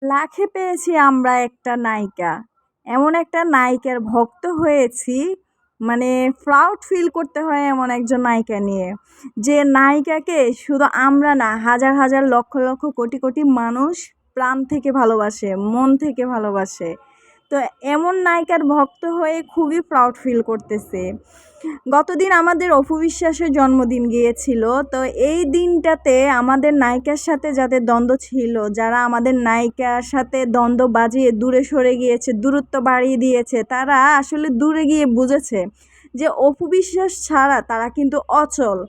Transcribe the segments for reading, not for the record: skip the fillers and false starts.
লাখে পেয়েছি আমরা একটা নায়িকা। এমন একটা নায়িকার ভক্ত হয়েছি, মানে প্রাউড ফিল করতে হয় এমন একজন নায়িকা নিয়ে। যে নায়িকাকে শুধু আমরা না, হাজার, হাজার, লক্ষ, লক্ষ, কোটি, কোটি মানুষ প্রাণ থেকে ভালোবাসে, মন থেকে ভালোবাসে। তো এমন নায়িকার ভক্ত হয়ে খুবই প্রাউড ফিল করতেছি। গতদিন আমাদের অপু বিশ্বাসের জন্মদিন গিয়েছিল। তো এই দিনটাতে আমাদের নায়িকার সাথে যাদের দ্বন্দ্ব ছিল, যারা আমাদের নায়িকার সাথে দ্বন্দ্ব বাজিয়ে দূরে সরে গিয়েছে, দূরত্ব বাড়িয়ে দিয়েছে, তারা আসলে দূরে গিয়ে বুঝেছে যে অপু বিশ্বাস ছাড়া তারা কিন্তু অচল।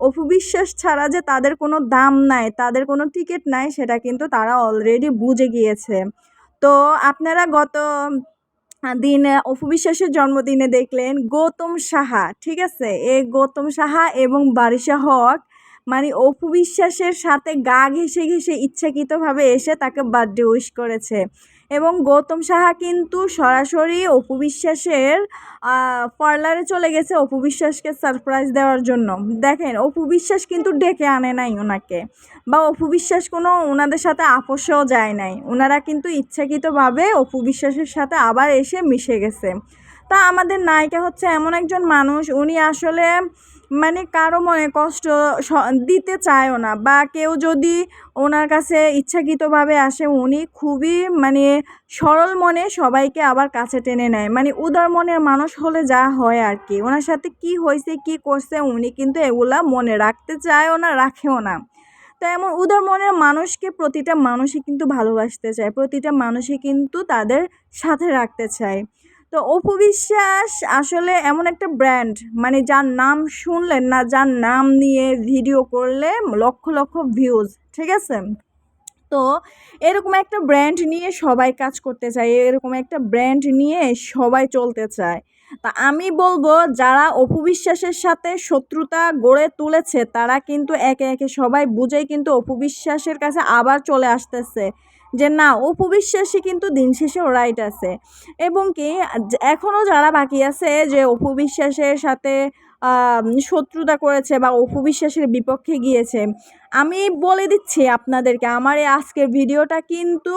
অপু বিশ্বাস ছাড়া যে তাদের কোনো দাম নাই, তাদের কোনো টিকিট নাই, সেটা কিন্তু তারা অলরেডি বুঝে গিয়েছে। তো আপনারা গত দিনে অপু বিশ্বাসের জন্মদিনে দেখলেন গৌতম সাহা, ঠিক আছে? এই গৌতম সাহা এবং বারিশা হক মানে অপু বিশ্বাসের সাথে গা ঘেঁষে ঘেঁষে ইচ্ছাকৃতভাবে এসে তাকে বার্থডে উইশ করেছে। এবং গৌতম সাহা কিন্তু সরাসরি অপু বিশ্বাসের পার্লারে চলে গেছে অপু বিশ্বাসকে সারপ্রাইজ দেওয়ার জন্য। দেখেন, অপু বিশ্বাস কিন্তু ডেকে আনে নাই ওনাকে, বা অপু বিশ্বাস কোনো ওনাদের সাথে আপোষেও যায় নাই। ওনারা কিন্তু ইচ্ছাকৃতভাবে অপু বিশ্বাসের সাথে আবার এসে মিশে গেছে। তা আমাদের নায়িকা হচ্ছে এমন একজন মানুষ, উনি আসলে মানে কারো মনে কষ্ট দিতে চায়ও না, বা কেউ যদি ওনার কাছে ইচ্ছাকৃতভাবে আসে, উনি খুবই মানে সরল মনে সবাইকে আবার কাছে টেনে নেয়। মানে উদার মনের মানুষ হলে যা হয় আর কি। ওনার সাথে কি হয়েছে, কি করছে, উনি কিন্তু এগুলা মনে রাখতে চায়ও না, রাখেও না। তো এমন উদার মনের মানুষকে প্রতিটা মানুষই কিন্তু ভালোবাসতে চায়, প্রতিটা মানুষই কিন্তু তাদের সাথে রাখতে চায়। তো অপু বিশ্বাস আসলে এমন একটা ব্র্যান্ড, মানে যার নাম শুনলেন না, যার নাম নিয়ে ভিডিও করলে লক্ষ লক্ষ ভিউজ, ঠিক আছে? তো এরকম একটা ব্র্যান্ড নিয়ে সবাই কাজ করতে চায়, এরকম একটা ব্র্যান্ড নিয়ে সবাই চলতে চায়। তা আমি বলবো, যারা অপু বিশ্বাসের সাথে শত্রুতা গড়ে তুলেছে, তারা কিন্তু একে একে সবাই বুঝেই কিন্তু অপু বিশ্বাসের কাছে আবার চলে আসতেছে যে না, অপু বিশ্বাসই কিন্তু দিন শেষে রাইট আছে। এবং কি এখনও যারা বাকি আছে যে অপু বিশ্বাসের সাথে শত্রুতা করেছে বা অপু বিশ্বাসের বিপক্ষে গিয়েছে, আমি বলে দিচ্ছি আপনাদেরকে, আমার এই আজকের ভিডিওটা কিন্তু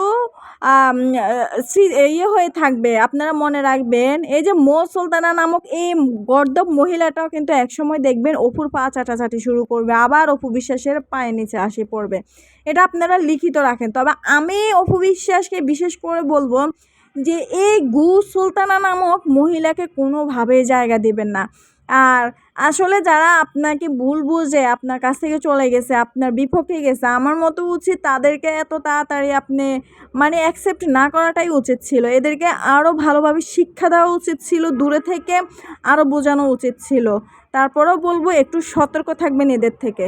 ইয়ে হয়ে থাকবে। আপনারা মনে রাখবেন, এই যে সুলতানা নামক এই গর্দভ মহিলাটাও কিন্তু একসময় দেখবেন অপুর পা চাটাচাটি শুরু করবে, আবার অপু বিশ্বাসের পায়ের নিচে আসে পড়বে। এটা আপনারা লিখিত রাখেন। তবে আমি অপু বিশ্বাসকে বিশেষ করে বলবো যে এই সুলতানা নামক মহিলাকে কোনোভাবেই জায়গা দিবেন না। আর আসলে যারা আপনাকে ভুল বুঝে আপনার কাছ থেকে চলে গেছে, আপনার বিপক্ষে গেছে, আমার মতো উচিত তাদেরকে এত তাড়াতাড়ি আপনি মানে অ্যাকসেপ্ট না করাটাই উচিত ছিল। এদেরকে আরও ভালোভাবে শিক্ষা দেওয়া উচিত ছিল, দূরে থেকে আরও বোঝানো উচিত ছিল। তারপরেও বলবো, একটু সতর্ক থাকবেন এদের থেকে।